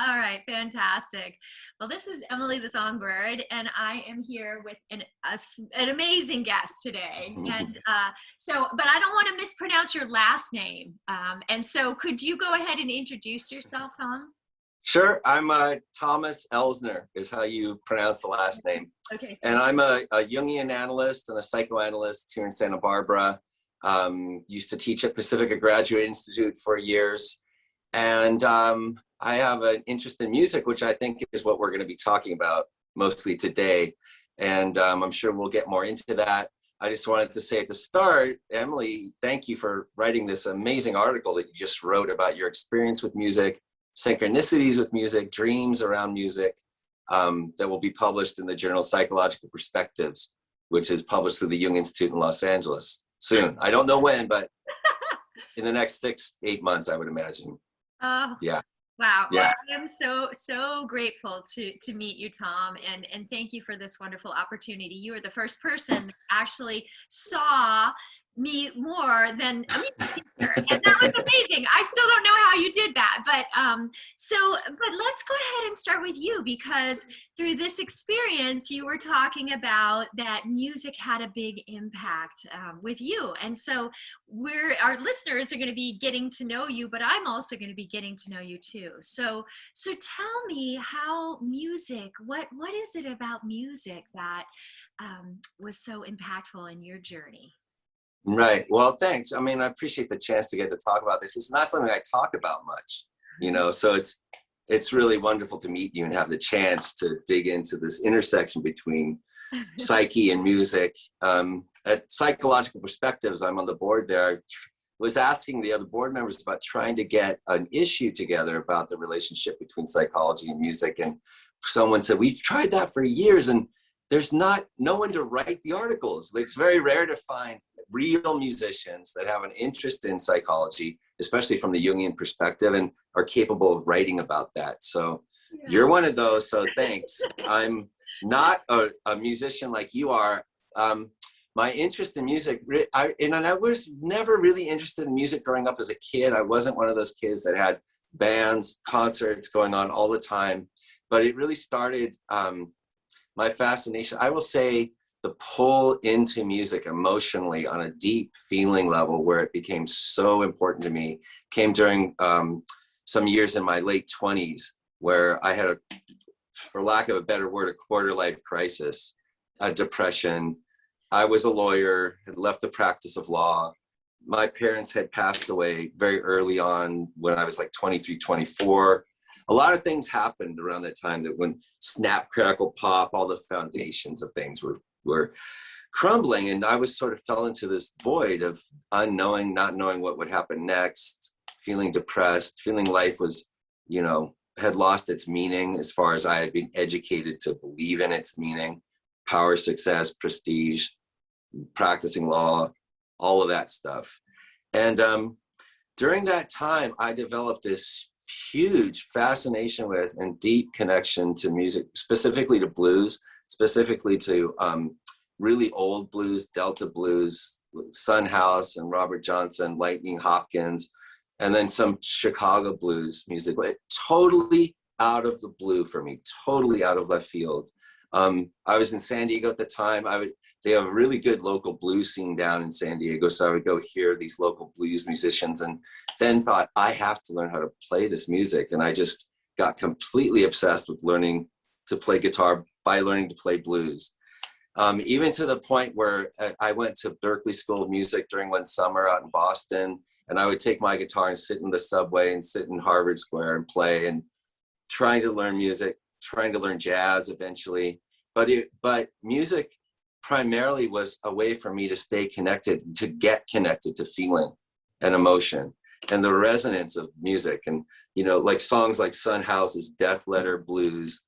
All right, fantastic. Well, this is Emily the Songbird, and I am here with an amazing guest today. And but I don't want to mispronounce your last name. And so could you go ahead and introduce yourself, Tom? Sure. I'm Thomas Elsner is how you pronounce the last name. Okay. And I'm a Jungian analyst and a psychoanalyst here in Santa Barbara. Used to teach at Pacifica Graduate Institute for years. And I have an interest in music, which I think is what we're going to be talking about mostly today. And I'm sure we'll get more into that. I just wanted to say at the start, Emily, thank you for writing this amazing article that you just wrote about your experience with music, synchronicities with music, dreams around music, that will be published in the journal Psychological Perspectives, which is published through the Jung Institute in Los Angeles soon. I don't know when, but in the next 6-8 months, I would imagine. Yeah. Wow. Yeah. Well, I am so grateful to meet you, Tom, and thank you for this wonderful opportunity. You are the first person that actually saw me more than a music teacher, and that was amazing. I still don't know how you did that, but let's go ahead and start with you, because through this experience you were talking about that music had a big impact with you, and so our listeners are going to be getting to know you, but I'm also going to be getting to know you too. So tell me how music, what is it about music that was so impactful in your journey? Right. Well, thanks. I mean, I appreciate the chance to get to talk about this. It's not something I talk about much, so it's really wonderful to meet you and have the chance to dig into this intersection between psyche and music. At Psychological Perspectives, I'm on the board there. I was asking the other board members about trying to get an issue together about the relationship between psychology and music. And someone said, we've tried that for years and there's no one to write the articles. It's very rare to find real musicians that have an interest in psychology, especially from the Jungian perspective, and are capable of writing about that. So you're one of those, so thanks. I'm not a musician like you are. My interest in music, I was never really interested in music growing up as a kid. I wasn't one of those kids that had bands, concerts going on all the time, but it really started my fascination, I will say, the pull into music emotionally on a deep feeling level where it became so important to me came during some years in my late 20s where I had, for lack of a better word, a quarter life crisis, a depression. I was a lawyer, had left the practice of law. My parents had passed away very early on when I was like 23, 24. A lot of things happened around that time that when snap, crackle, pop, all the foundations of things were crumbling. And I was sort of fell into this void of unknowing, not knowing what would happen next, feeling depressed, feeling life was, had lost its meaning as far as I had been educated to believe in its meaning, power, success, prestige, practicing law, all of that stuff. And during that time, I developed this huge fascination with and deep connection to music, specifically to blues, specifically to really old blues, Delta blues, Son House and Robert Johnson, Lightning Hopkins, and then some Chicago blues music, but totally out of the blue for me, totally out of left field. I was in San Diego at the time. They have a really good local blues scene down in San Diego, so I would go hear these local blues musicians and then thought, I have to learn how to play this music. And I just got completely obsessed with learning to play guitar by learning to play blues. Even to the point where I went to Berklee School of Music during one summer out in Boston, and I would take my guitar and sit in the subway and sit in Harvard Square and play, and trying to learn music, trying to learn jazz eventually. But music primarily was a way for me to stay connected, to get connected to feeling and emotion and the resonance of music. And, like songs like Son House's Death Letter Blues,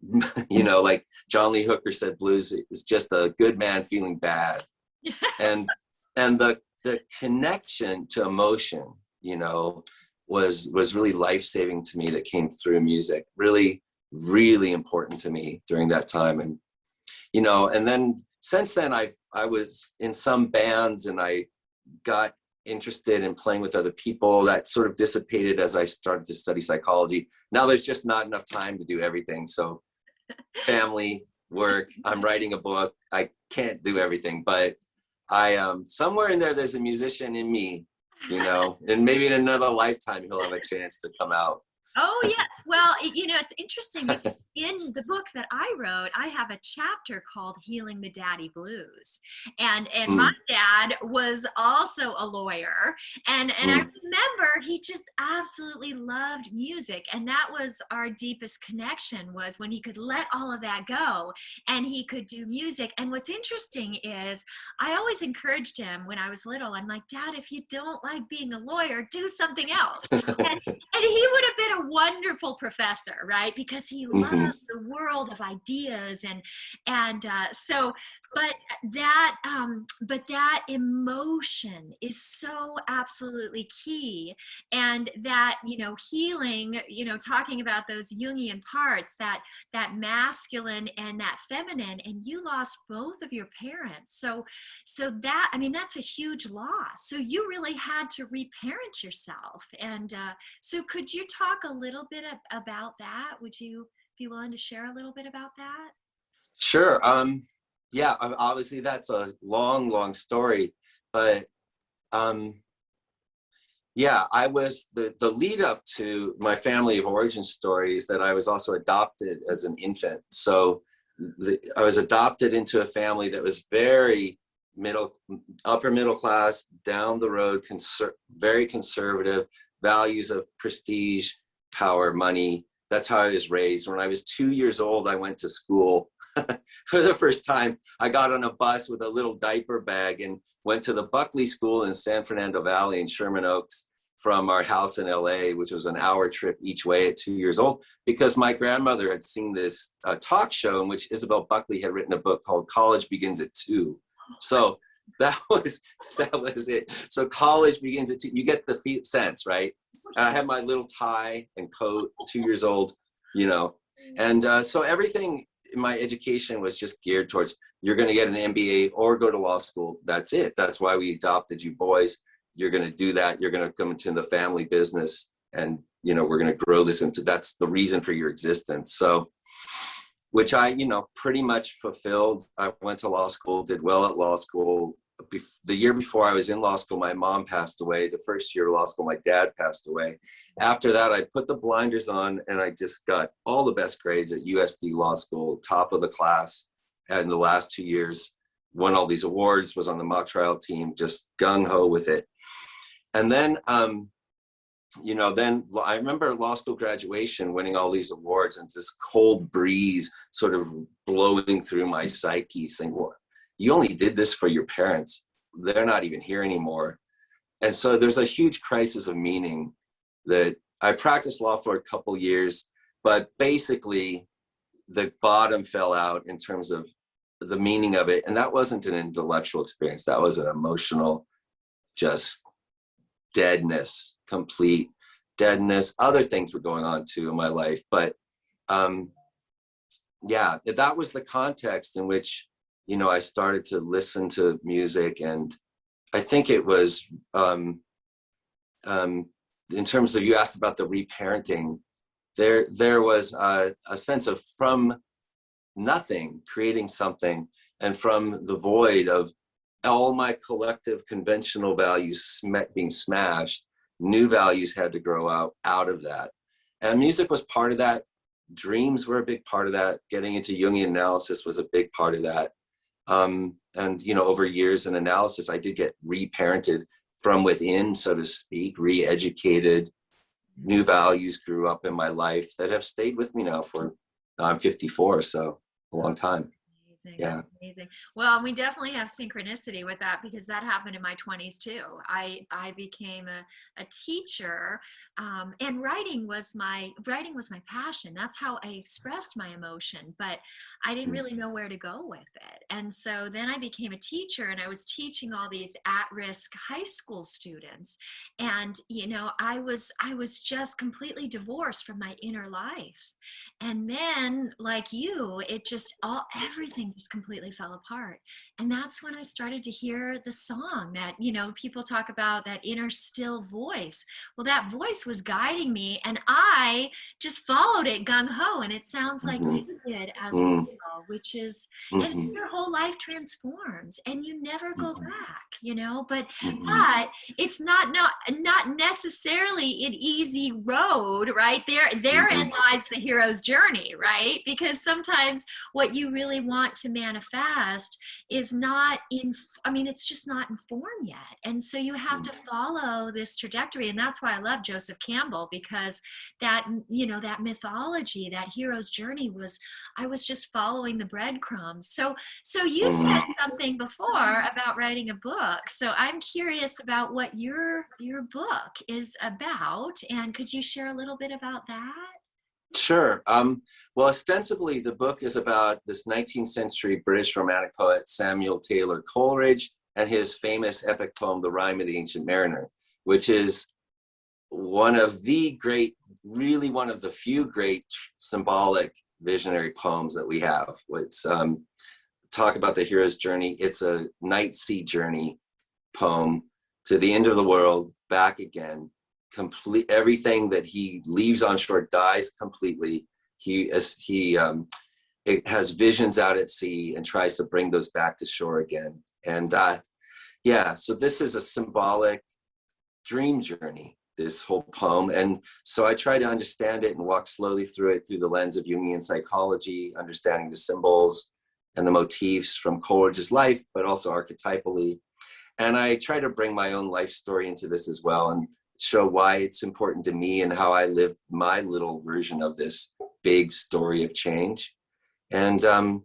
like John Lee Hooker said, blues is just a good man feeling bad. and the connection to emotion, was really life-saving to me, that came through music, really, really important to me during that time. And, and then since then I was in some bands and I got interested in playing with other people. That sort of dissipated as I started to study psychology. Now there's just not enough time to do everything. So family, work, I'm writing a book. I can't do everything, but somewhere in there, there's a musician in me, and maybe in another lifetime, he'll have a chance to come out. Oh, yes. Well, it's interesting because in the book that I wrote, I have a chapter called Healing the Daddy Blues. And my dad was also a lawyer. And I remember he just absolutely loved music. And that was our deepest connection, was when he could let all of that go and he could do music. And what's interesting is I always encouraged him when I was little. I'm like, Dad, if you don't like being a lawyer, do something else. And he would have been a wonderful professor, right? Because he loves the world of ideas but that emotion is so absolutely key. And that, healing, talking about those Jungian parts, that masculine and that feminine, and you lost both of your parents. So that, that's a huge loss. So you really had to reparent yourself. And so could you talk a little bit about that? Would you be willing to share a little bit about that? Sure. Yeah, obviously that's a long story, but yeah, I was the lead up to my family of origin stories that I was also adopted as an infant. So I was adopted into a family that was very upper middle class, down the road, very conservative, values of prestige, power, money. That's how I was raised. When I was 2 years old, I went to school for the first time. I got on a bus with a little diaper bag and went to the Buckley School in San Fernando Valley in Sherman Oaks from our house in LA, which was an hour trip each way at 2 years old, because my grandmother had seen this talk show in which Isabel Buckley had written a book called College Begins at 2. So that was it. So college begins at 2. You get the sense, right? And I had my little tie and coat, 2 years old, and so everything in my education was just geared towards, you're going to get an MBA or go to law school. That's it. That's why we adopted you boys. You're going to do that. You're going to come into the family business, and we're going to grow this into, that's the reason for your existence. So, which I pretty much fulfilled. I went to law school, did well at law school. The year before I was in law school, my mom passed away. The first year of law school, my dad passed away. After that, I put the blinders on and I just got all the best grades at USD Law School, top of the class. And the last 2 years, won all these awards, was on the mock trial team, just gung-ho with it. And then, then I remember law school graduation, winning all these awards, and this cold breeze sort of blowing through my psyche, saying, well, you only did this for your parents. They're not even here anymore. And so there's a huge crisis of meaning that I practiced law for a couple years, but basically the bottom fell out in terms of the meaning of it. And that wasn't an intellectual experience. That was an emotional, just deadness, complete deadness. Other things were going on too in my life. But yeah, that was the context in which I started to listen to music. And I think it was, in terms of, you asked about the reparenting, there was a sense of, from nothing, creating something, and from the void of all my collective conventional values being smashed, new values had to grow out of that. And music was part of that. Dreams were a big part of that. Getting into Jungian analysis was a big part of that. And, over years in analysis, I did get reparented from within, so to speak, re-educated. New values grew up in my life that have stayed with me now I'm 54, so a long time. Amazing. Yeah. Amazing. Well, we definitely have synchronicity with that, because that happened in my 20s too. I became a teacher, and writing was my passion. That's how I expressed my emotion, but I didn't really know where to go with it. And so then I became a teacher, and I was teaching all these at-risk high school students. And, I was just completely divorced from my inner life. And then, like you, everything just completely fell apart. And that's when I started to hear the song that, you know, people talk about, that inner still voice. Well, that voice was guiding me, and I just followed it gung ho. And it sounds like Mm-hmm. you did as Mm-hmm. well, which is, and Mm-hmm. your whole life transforms and you never go back, you know, but Mm-hmm. it's not necessarily an easy road, right? Therein lies the hero's journey, right? Because sometimes what you really want to manifest is not in, I mean, it's just not in form yet. And so you have to follow this trajectory. And that's why I love Joseph Campbell, because that, you know, that mythology, that hero's journey was, I was just following the breadcrumbs. So you said something before about writing a book. So I'm curious about what your book is about. And could you share a little bit about that? Sure. Well, ostensibly, the book is about this 19th century British Romantic poet Samuel Taylor Coleridge and his famous epic poem, The Rime of the Ancient Mariner, which is one of the great, really one of the few great symbolic visionary poems that we have. It's talk about the hero's journey. It's a night sea journey poem to the end of the world, back again. Complete everything that he leaves on shore dies completely. It has visions out at sea and tries to bring those back to shore again. And yeah, so this is a symbolic dream journey, this whole poem. And so I try to understand it and walk slowly through it through the lens of Jungian psychology, understanding the symbols and the motifs from Coleridge's life, but also archetypally. And I try to bring my own life story into this as well, and show why it's important to me and how I lived my little version of this big story of change. And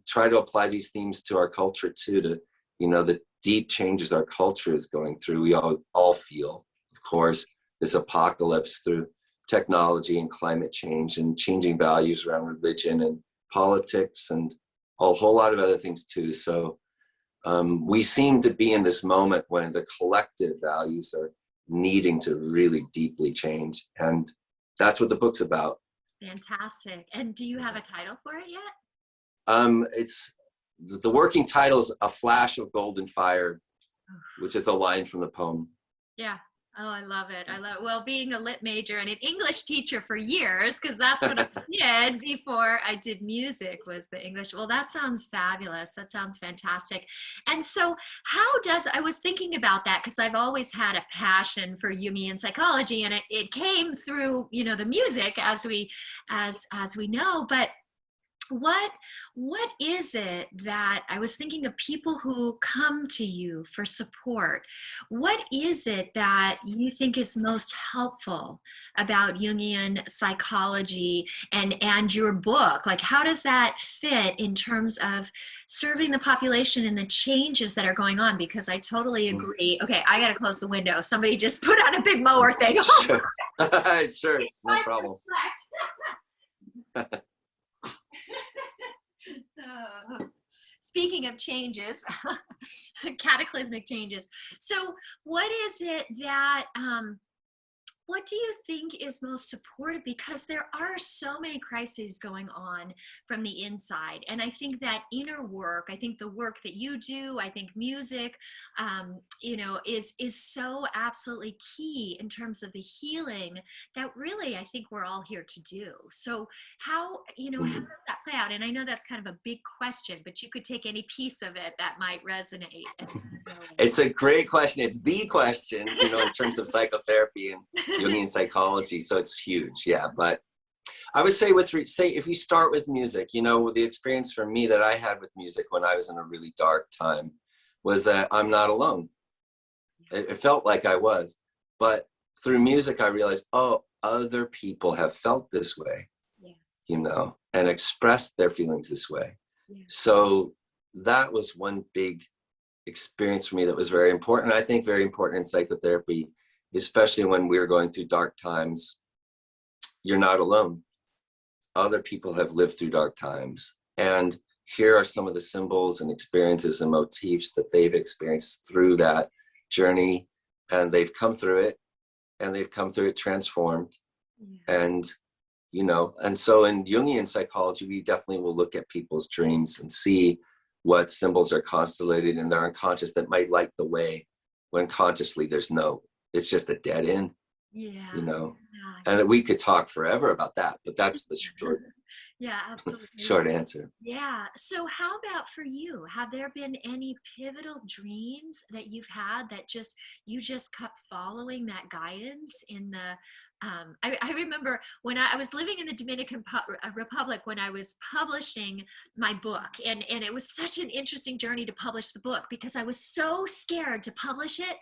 try to apply these themes to our culture too, to, you know, the deep changes our culture is going through. We all feel, of course, this apocalypse through technology and climate change and changing values around religion and politics and a whole lot of other things too. So we seem to be in this moment when the collective values are needing to really deeply change. And that's what the book's about. Fantastic. And do you have a title for it yet? It's the working title is A Flash of Golden Fire, which is a line from the poem. Yeah. Oh, I love it. Well, being a lit major and an English teacher for years, because that's what I did before I did music, was the English. Well, that sounds fabulous. That sounds fantastic. And so I was thinking about that, because I've always had a passion for Jungian psychology, and it came through, you know, the music as we know, but what is it that, I was thinking of people who come to you for support. What is it that you think is most helpful about Jungian psychology and your book? Like, how does that fit in terms of serving the population and the changes that are going on? Because I totally agree. Okay, I got to close the window. Somebody just put on a big mower thing. Sure, sure, no problem. Speaking of changes, cataclysmic changes. So what is it that, what do you think is most supportive? Because there are so many crises going on from the inside. And I think that inner work, I think the work that you do, I think music, you know, is so absolutely key in terms of the healing that really I think we're all here to do. So how, you know, how does that play out? And I know that's kind of a big question, but you could take any piece of it that might resonate. It's a great question. It's the question, you know, in terms of psychotherapy and Jungian psychology. So it's huge. Yeah. But I would say if you start with music, you know, the experience for me that I had with music when I was in a really dark time was that I'm not alone. It felt like I was, but through music, I realized, oh, other people have felt this way, yes, you know, and expressed their feelings this way. Yeah. So that was one big experience for me that was very important. I think very important in psychotherapy, especially when we're going through dark times. You're not alone. Other people have lived through dark times. And here are some of the symbols and experiences and motifs that they've experienced through that journey. And they've come through it, and they've come through it transformed. Yeah. And, you know, and so in Jungian psychology, we definitely will look at people's dreams and see what symbols are constellated in their unconscious that might light the way when consciously it's just a dead end, Yeah. you know. Yeah. And we could talk forever about that, but that's the Yeah, absolutely. short answer. Yeah. So how about for you? Have there been any pivotal dreams that you've had that you just kept following that guidance in the I remember when I was living in the Dominican Republic when I was publishing my book, and it was such an interesting journey to publish the book because I was so scared to publish it,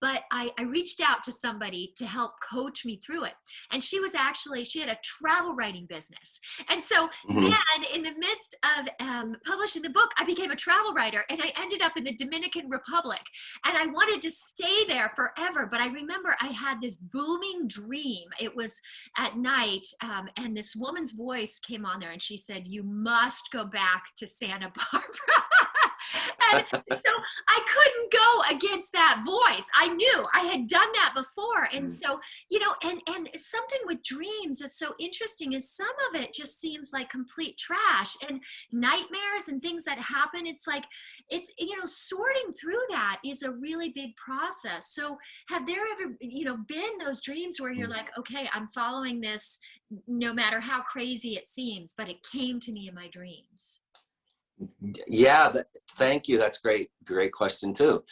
but I reached out to somebody to help coach me through it, and she had a travel writing business, and so then in the midst of publishing the book, I became a travel writer, and I ended up in the Dominican Republic, and I wanted to stay there forever, but I remember I had this booming dream. It was at night, and this woman's voice came on there, and she said, "You must go back to Santa Barbara." And so I couldn't go against that voice. I knew I had done that before. And so, and something with dreams that's so interesting is some of it just seems like complete trash and nightmares and things that happen. It's like, sorting through that is a really big process. So have there ever, been those dreams where you're like, okay, I'm following this no matter how crazy it seems, but it came to me in my dreams? Yeah, thank you. That's great question too.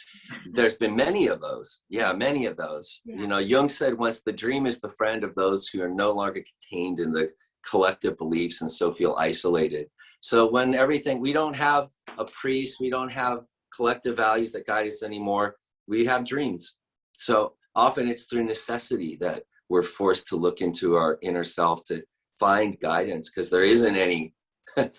There's been many of those. Yeah, many of those. Yeah. Jung said once, the dream is the friend of those who are no longer contained in the collective beliefs and so feel isolated. So when we don't have a priest, we don't have collective values that guide us anymore, we have dreams. So often it's through necessity that we're forced to look into our inner self to find guidance, because there isn't any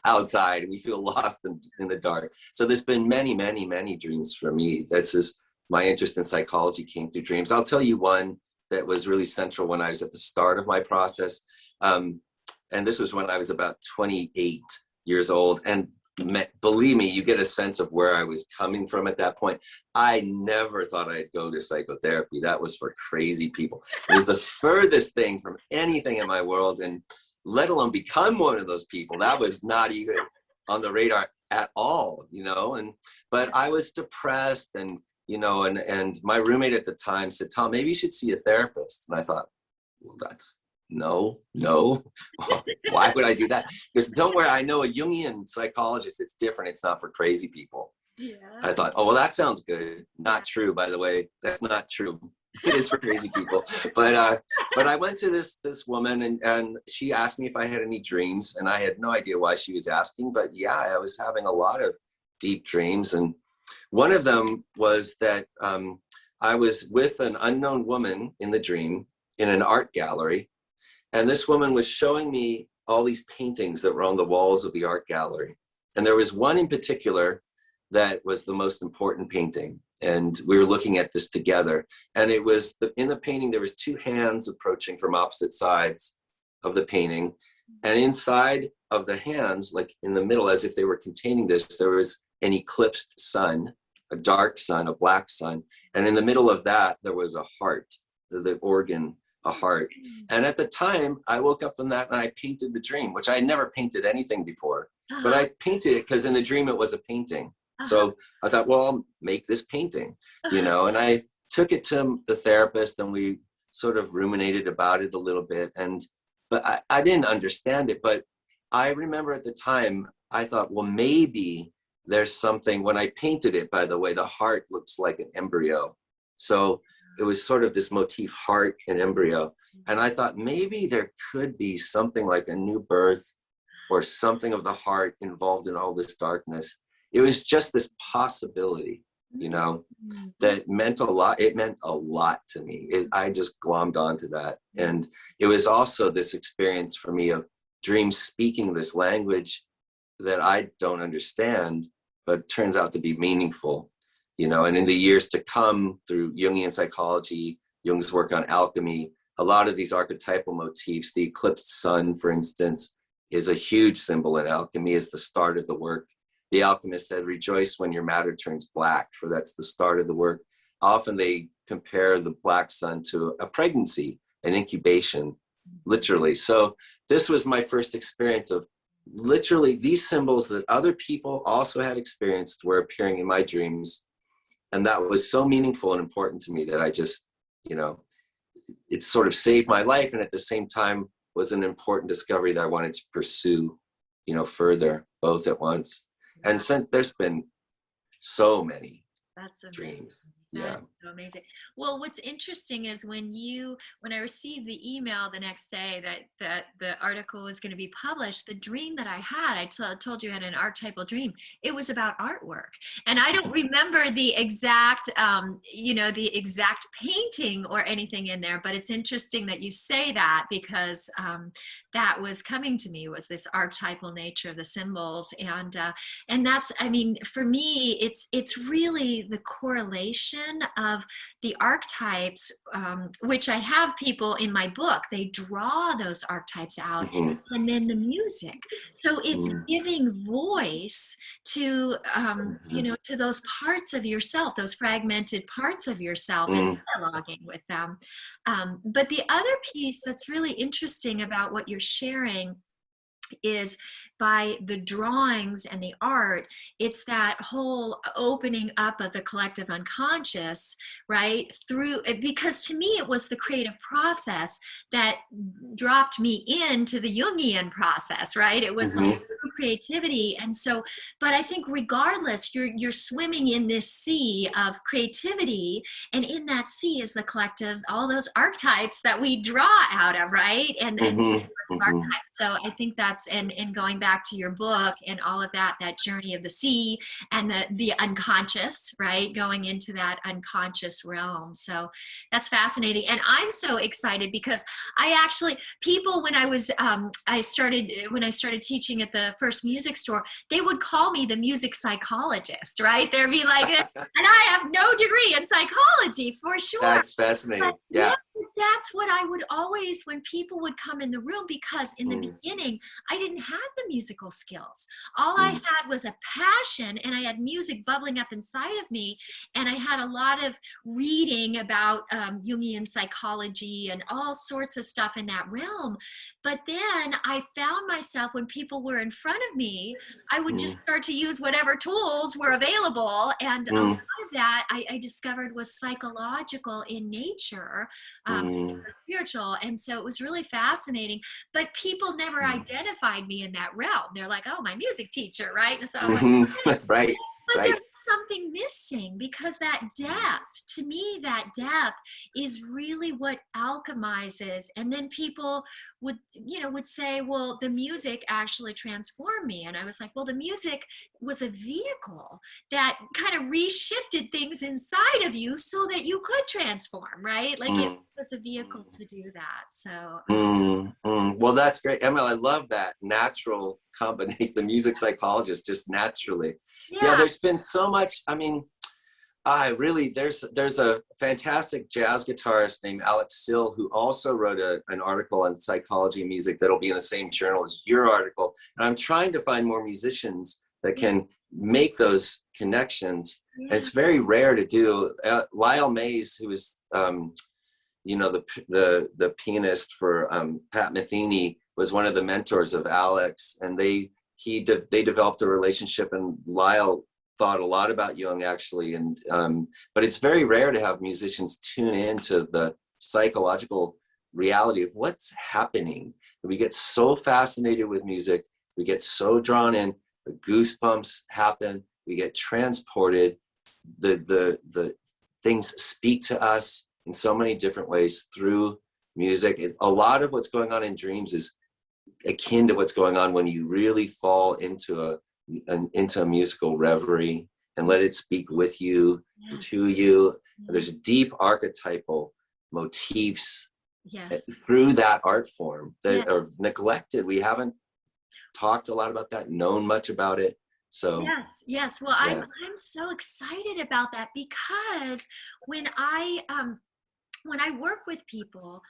outside. We feel lost in the dark. So there's been many, many, many dreams for me. That's just my interest in psychology came through dreams. I'll tell you one that was really central when I was at the start of my process. And this was when I was about 28 years old. And believe me, you get a sense of where I was coming from at that point. I never thought I'd go to psychotherapy. That was for crazy people. It was the furthest thing from anything in my world, and let alone become one of those people. That was not even on the radar at all, but I was depressed, and my roommate at the time said, "Tom, maybe you should see a therapist." And I thought, well, that's no. Why would I do that? Because don't worry, I know a Jungian psychologist. It's different. It's not for crazy people. Yeah. I thought, oh, well, that sounds good. Not true, by the way. That's not true. It is for crazy people. But I went to this woman, and she asked me if I had any dreams, and I had no idea why she was asking. But yeah, I was having a lot of deep dreams, and one of them was that I was with an unknown woman in the dream in an art gallery, and this woman was showing me all these paintings that were on the walls of the art gallery, and there was one in particular that was the most important painting. And we were looking at this together, and it was in the painting, there was two hands approaching from opposite sides of the painting. And inside of the hands, like in the middle, as if they were containing this, there was an eclipsed sun, a dark sun, a black sun. And in the middle of that, there was a heart, the organ, a heart. And at the time, I woke up from that and I painted the dream, which I had never painted anything before, but I painted it because in the dream, it was a painting. So I thought, well, I'll make this painting, and I took it to the therapist, and we sort of ruminated about it a little bit. But I didn't understand it. But I remember at the time, I thought, well, maybe there's something. When I painted it, by the way, the heart looks like an embryo. So it was sort of this motif, heart and embryo. And I thought maybe there could be something like a new birth or something of the heart involved in all this darkness. It was just this possibility, that meant a lot. It meant a lot to me. I just glommed onto that. And it was also this experience for me of dreams speaking this language that I don't understand, but turns out to be meaningful, and in the years to come, through Jungian psychology, Jung's work on alchemy, a lot of these archetypal motifs, the eclipsed sun, for instance, is a huge symbol in alchemy, is the start of the work. The alchemist said, rejoice when your matter turns black, for that's the start of the work. Often they compare the black sun to a pregnancy, an incubation, literally. So this was my first experience of literally these symbols that other people also had experienced were appearing in my dreams. And that was so meaningful and important to me that I just, you know, it sort of saved my life. And at the same time was an important discovery that I wanted to pursue, you know, further, both at once. And since there's been so many That's amazing. dreams. That Yeah. is so amazing. Well, what's interesting is when I received the email the next day that the article was going to be published, the dream that I had, I told you I had an archetypal dream. It was about artwork, and I don't remember the exact, the exact painting or anything in there. But it's interesting that you say that, because that was coming to me, was this archetypal nature of the symbols, and that's, I mean, for me, it's really the correlation of the archetypes, which I have people in my book, they draw those archetypes out, and then the music. So it's giving voice to, to those parts of yourself, those fragmented parts of yourself, and dialoguing with them. But the other piece that's really interesting about what you're sharing is by the drawings and the art, it's that whole opening up of the collective unconscious, right? Because to me, it was the creative process that dropped me into the Jungian process, right? It was like creativity. And so, but I think regardless, you're swimming in this sea of creativity, and in that sea is the collective, all those archetypes that we draw out of, right? And archetypes. So I think that's, and going back to your book and all of that journey of the sea and the unconscious, right? Going into that unconscious realm. So that's fascinating. And I'm so excited because people, when I started teaching at the first music store, they would call me the music psychologist, right? They'd be like, and I have no degree in psychology, for sure. That's fascinating. Yeah. That's what I would always, when people would come in the room, because in the beginning, I didn't have the musical skills. All I had was a passion, and I had music bubbling up inside of me. And I had a lot of reading about Jungian psychology and all sorts of stuff in that realm. But then I found myself, when people were in front of me, I would just start to use whatever tools were available. And a lot of that I discovered was psychological in nature. Spiritual. And so it was really fascinating, but people never identified me in that realm. They're like, oh, my music teacher, right? And so I'm like, right. but there's something missing, because that depth, to me, that depth is really what alchemizes. And then people would say, well, the music actually transformed me. And I was like, well, the music was a vehicle that kind of reshifted things inside of you so that you could transform, right? Like it was a vehicle to do that. So well, that's great, Emma. I love that natural combination, the music psychologist, just naturally. Yeah, there's been so much. I mean, there's a fantastic jazz guitarist named Alex Sill, who also wrote an article on psychology and music that'll be in the same journal as your article. And I'm trying to find more musicians that can make those connections. And it's very rare to do. Lyle Mays, who is the pianist for Pat Metheny, was one of the mentors of Alex, and they developed a relationship, and Lyle thought a lot about Jung, actually, and but it's very rare to have musicians tune into the psychological reality of what's happening. We get so fascinated with music, we get so drawn in, the goosebumps happen, we get transported, the things speak to us in so many different ways through music. A lot of what's going on in dreams is akin to what's going on when you really fall into a musical reverie and let it speak with you, to you. There's deep archetypal motifs through that art form that are neglected. We haven't talked a lot about that, known much about it. So yes. Well, I'm so excited about that, because when I work with people,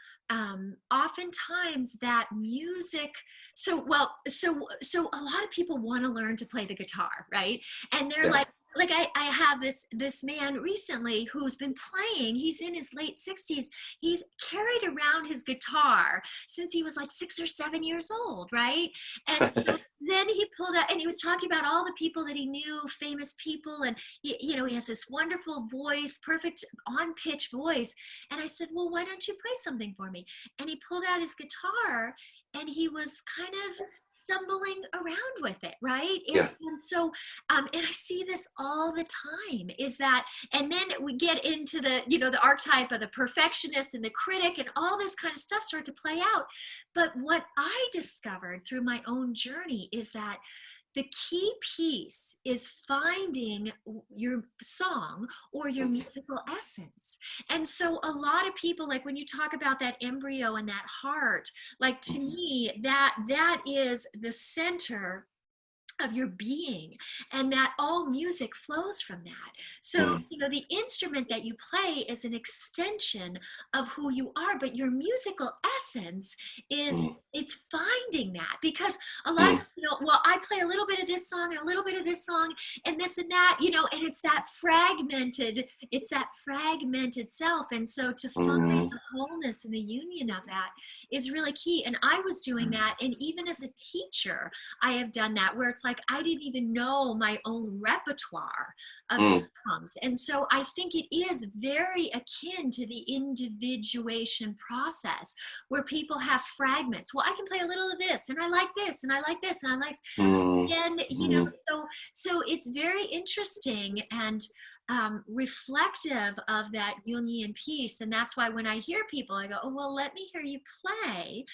oftentimes that music, so a lot of people want to learn to play the guitar, right? And they're like, like I have this man recently who's been playing. He's in his late 60s. He's carried around his guitar since he was like 6 or 7 years old, right? And so then he pulled out, and he was talking about all the people that he knew, famous people, and he has this wonderful voice, perfect on pitch voice. And I said, well, why don't you play something for me? And he pulled out his guitar, and he was kind of stumbling around with it, right? And so, and I see this all the time, is that, and then we get into the, the archetype of the perfectionist and the critic, and all this kind of stuff start to play out. But what I discovered through my own journey is that the key piece is finding your song or your musical essence. And so a lot of people, like when you talk about that embryo and that heart, like to me, that is the center of your being, and that all music flows from that. So, the instrument that you play is an extension of who you are, but your musical essence is, it's finding that, because a lot of, well, I play a little bit of this song and a little bit of this song and this and that, and it's that fragmented self. And so to find the wholeness and the union of that is really key. And I was doing that. And even as a teacher, I have done that, where it's like I didn't even know my own repertoire of songs. And so I think it is very akin to the individuation process, where people have fragments. Well, I can play a little of this, and I like this, and I like this, and I like, and so it's very interesting and reflective of that Jungian piece. And that's why when I hear people, I go, oh, well, let me hear you play,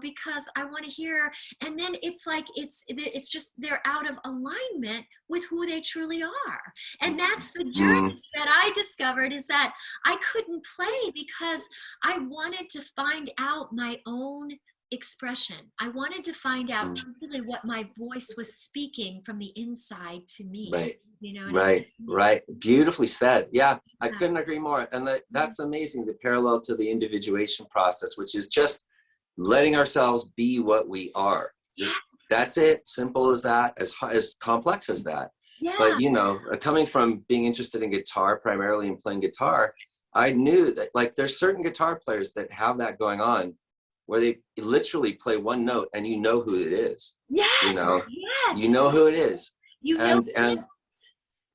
because I want to hear. And then it's like, it's just, they're out of alignment with who they truly are. And that's the journey that I discovered, is that I couldn't play because I wanted to find out my own expression. I wanted to find out truly what my voice was speaking from the inside to me. Right. Right. Right. Beautifully said. Yeah, I couldn't agree more. And that's amazing, the parallel to the individuation process, which is just letting ourselves be what we are. Just that's it. Simple as that, as complex as that. Yeah. But, coming from being interested in guitar primarily and playing guitar, I knew that, like, there's certain guitar players that have that going on, where they literally play one note and you know who it is. Yes. You know who it is.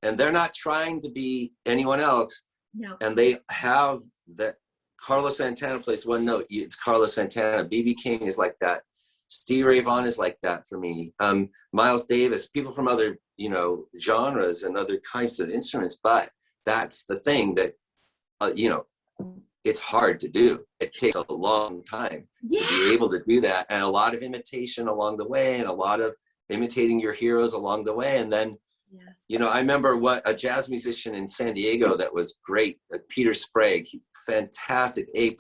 And they're not trying to be anyone else. No. And they have that. Carlos Santana plays one note. It's Carlos Santana. B.B. King is like that. Stevie Ray Vaughan is like that for me. Miles Davis, people from other, genres and other kinds of instruments. But that's the thing that, it's hard to do. It takes a long time to be able to do that. And a lot of imitation along the way, and a lot of imitating your heroes along the way. And then, I remember what a jazz musician in San Diego that was great, Peter Sprague, fantastic A++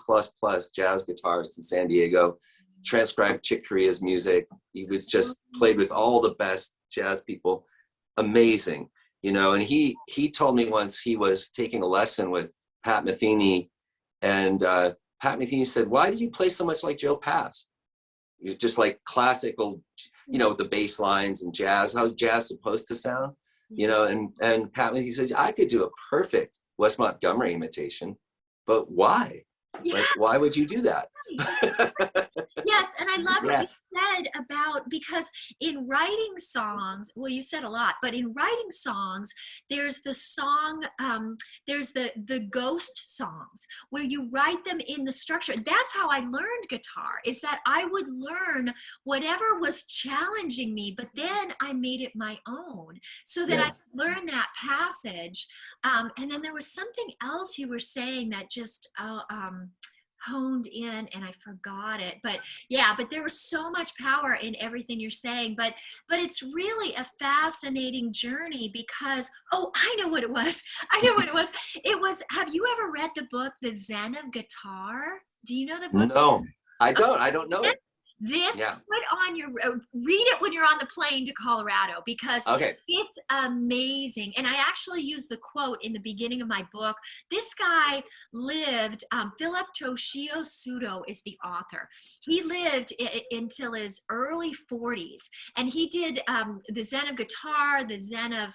jazz guitarist in San Diego, transcribed Chick Corea's music. He was just played with all the best jazz people. Amazing, and he told me once he was taking a lesson with Pat Metheny, and Pat Metheny said, why do you play so much like Joe Pass? You're just like classical, with the bass lines and jazz. How's jazz supposed to sound? And Pat Metheny said, I could do a perfect Wes Montgomery imitation, but why? Like, why would you do that? Yes, and I love what you said about, because in writing songs, well, you said a lot, but in writing songs, there's the song, there's the ghost songs, where you write them in the structure. That's how I learned guitar, is that I would learn whatever was challenging me, but then I made it my own, so that I could learn that passage. And then there was something else you were saying that just honed in, and I forgot it, but there was so much power in everything you're saying, but it's really a fascinating journey, because I know what it was. It was, have you ever read the book The Zen of Guitar? Do you know the book? No, I don't know it. Put on your, read it when you're on the plane to Colorado, because Okay. it's amazing. And I actually use the quote in the beginning of my book. This guy lived, Philip Toshio Sudo is the author. He lived until his early 40s, and he did the Zen of guitar, the Zen of,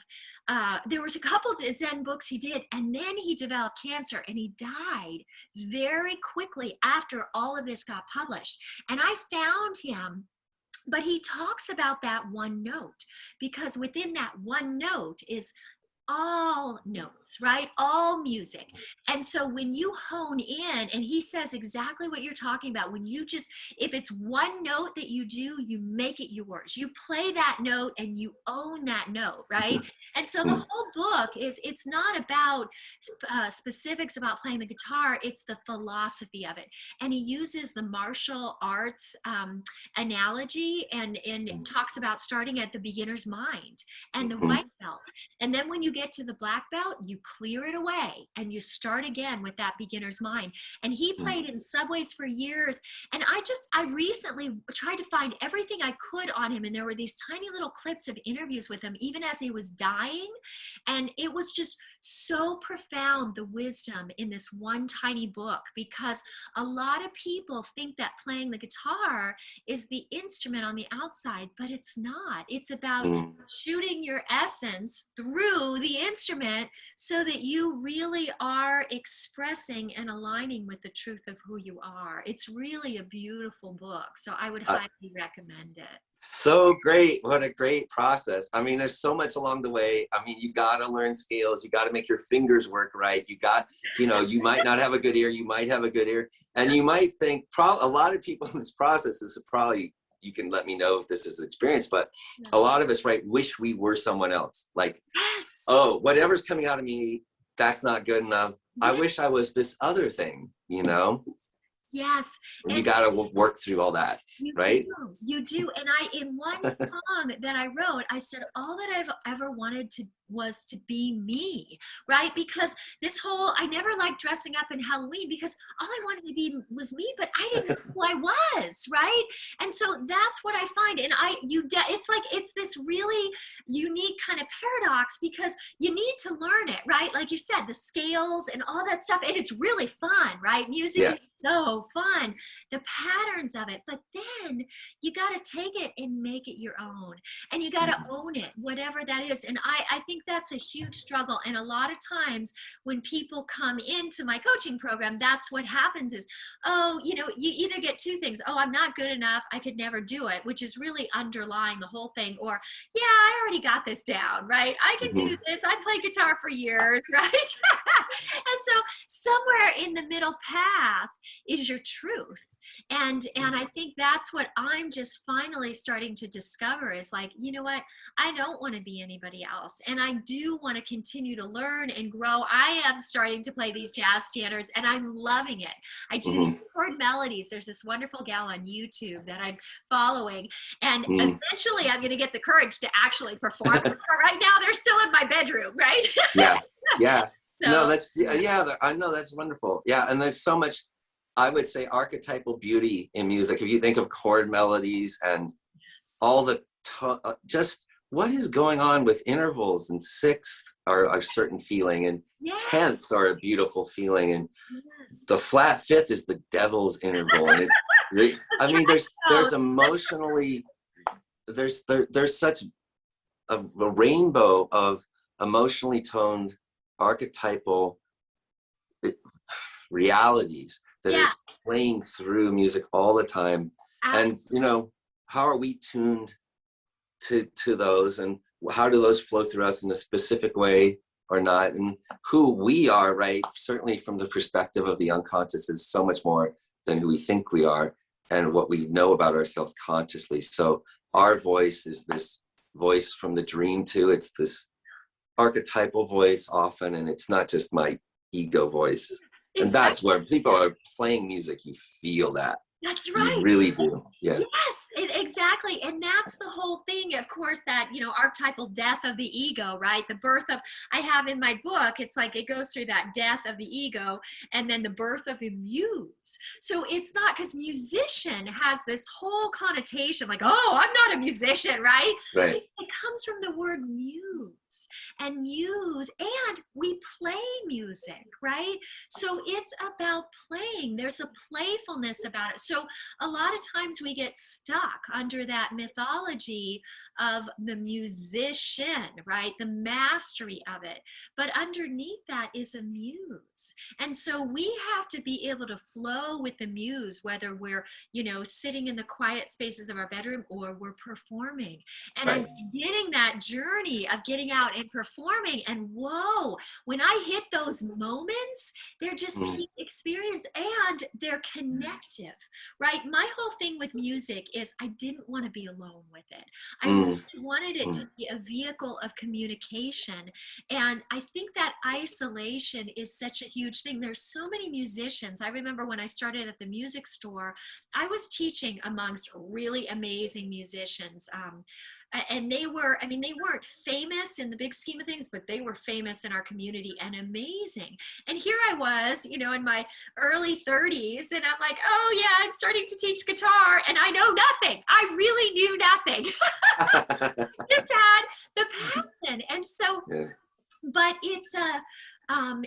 there was a couple of Zen books he did, and then he developed cancer and he died very quickly after all of this got published. And I found him, but he talks about that one note, because within that one note is all notes, right? All music. And so when you hone in, and he says exactly what you're talking about, when you just, if it's one note that you do, you make it yours. You play that note and you own that note, right? And so the whole book is, it's not about specifics about playing the guitar, it's the philosophy of it. And he uses the martial arts analogy, and talks about starting at the beginner's mind and the white belt. And then when you get to the black belt, you clear it away and you start again with that beginner's mind. And he played in subways for years. And I recently tried to find everything I could on him. And there were these tiny little clips of interviews with him, even as he was dying. And it was just so profound, the wisdom in this one tiny book, because a lot of people think that playing the guitar is the instrument on the outside, but it's not. It's about shooting your essence through the instrument so that you really are expressing and aligning with the truth of who you are. It's really a beautiful book. So I would highly recommend it. So great. What a great process. I mean, there's so much along the way. I mean, you got to learn scales. You got to make your fingers work right. You got, you know, you might not have a good ear. You might have a good ear. And you might think, a lot of people in this process, this is probably, you can let me know if this is experience, but a lot of us, right, wish we were someone else. Like, oh, whatever's coming out of me, that's not good enough. I wish I was this other thing, you know? Yes. And you got to work through all that, right? You do. And in one song that I wrote, I said, all that I've ever wanted was to be me, right? Because this whole, I never liked dressing up in Halloween because all I wanted to be was me, but I didn't know who I was, right? And so that's what I find. And it's like, it's this really unique kind of paradox, because you need to learn it, right? Like you said, the scales and all that stuff. And it's really fun, right? Music is so fun, the patterns of it. But then you got to take it and make it your own. And you got to own it, whatever that is. And I think that's a huge struggle. And a lot of times when people come into my coaching program, that's what happens is, oh, you know, you either get two things. Oh, I'm not good enough, I could never do it, which is really underlying the whole thing. Or, yeah, I already got this down, right? I can do this. I played guitar for years, right? And so somewhere in the middle path is your truth. And I think that's what I'm just finally starting to discover is like, you know what? I don't want to be anybody else. And I do want to continue to learn and grow. I am starting to play these jazz standards and I'm loving it. I do chord melodies. There's this wonderful gal on YouTube that I'm following. And eventually I'm going to get the courage to actually perform. Right now, they're still in my bedroom, right? Yeah. Yeah. So, no, that's, I know, that's wonderful. Yeah. And there's so much, I would say, archetypal beauty in music. If you think of chord melodies and all the, just what is going on with intervals and sixths are a certain feeling, and tenths are a beautiful feeling. And the flat fifth is the devil's interval. And it's, I mean, there's emotionally, there's such a rainbow of emotionally toned archetypal realities that is playing through music all the time. Absolutely. And you know, how are we tuned to those, and how do those flow through us in a specific way or not? And who we are, right, certainly from the perspective of the unconscious, is so much more than who we think we are and what we know about ourselves consciously. So our voice is this voice from the dream too. It's this archetypal voice often, and it's not just my ego voice. And that's where people are playing music, you feel that. That's You right. really do. Yeah. Yes, exactly. And that's the whole thing, of course, that, archetypal death of the ego, right? The birth of, I have in my book, it's like it goes through that death of the ego and then the birth of the muse. So it's not, because musician has this whole connotation like, oh, I'm not a musician, right? Right. It comes from the word muse, and we play music, right? So it's about playing. There's a playfulness about it. So a lot of times we get stuck under that mythology of the musician, right? The mastery of it. But underneath that is a muse. And so we have to be able to flow with the muse, whether we're, sitting in the quiet spaces of our bedroom or we're performing. And Right. I'm beginning that journey of getting out and performing. And whoa, when I hit those moments, they're just peak experience and they're connective, right? My whole thing with music is I didn't want to be alone with it. I really wanted it to be a vehicle of communication. And I think that isolation is such a huge thing. There's so many musicians. I remember when I started at the music store, I was teaching amongst really amazing musicians. And they weren't famous in the big scheme of things, but they were famous in our community and amazing. And here I was, in my early 30s, and I'm like, oh yeah, I'm starting to teach guitar, and I know nothing. I really knew nothing. Just had the passion. And so, but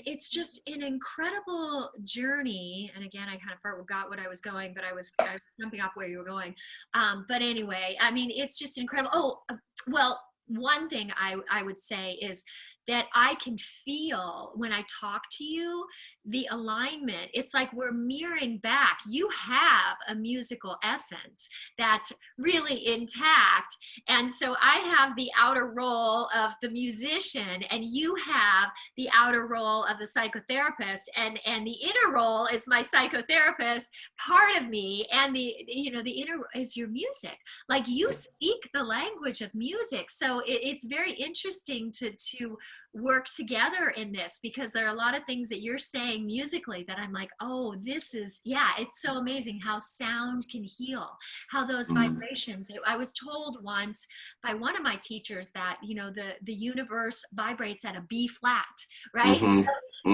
it's just an incredible journey. And again, I kind of forgot what I was going, but I was jumping off where you were going. But anyway, it's just incredible. Oh, well, one thing I would say is that I can feel when I talk to you, the alignment. It's like we're mirroring back. You have a musical essence that's really intact. And so I have the outer role of the musician, and you have the outer role of the psychotherapist, and the inner role is my psychotherapist part of me, and the inner is your music. Like, you speak the language of music. So it's very interesting to work together in this, because there are a lot of things that you're saying musically that I'm like, oh, it's so amazing how sound can heal, how those vibrations. I was told once by one of my teachers that, the universe vibrates at a B flat, right?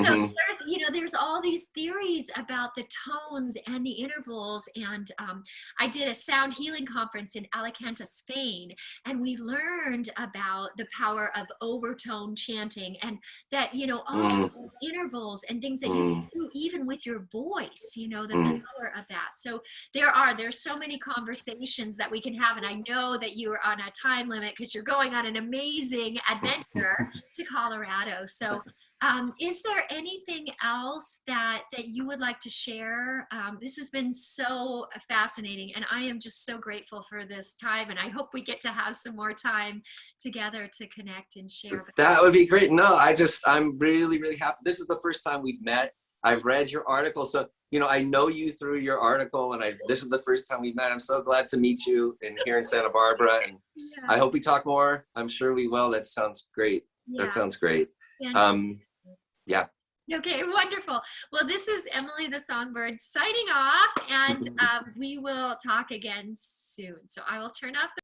So there's all these theories about the tones and the intervals. And I did a sound healing conference in Alicante, Spain, and we learned about the power of overtone chanting, and that, all those intervals and things that you can do even with your voice, the power of that. So there's so many conversations that we can have. And I know that you are on a time limit because you're going on an amazing adventure to Colorado. So is there anything else that you would like to share? This has been so fascinating, and I am just so grateful for this time, and I hope we get to have some more time together to connect and share. That would be great. No, I'm really, really happy. This is the first time we've met. I've read your article, so I know you through your article, and this is the first time we've met. I'm so glad to meet you here in Santa Barbara, and I hope we talk more. I'm sure we will. That sounds great. That sounds great. Yeah. Okay, wonderful. Well, this is Emily the Songbird signing off, and we will talk again soon. So I will turn off the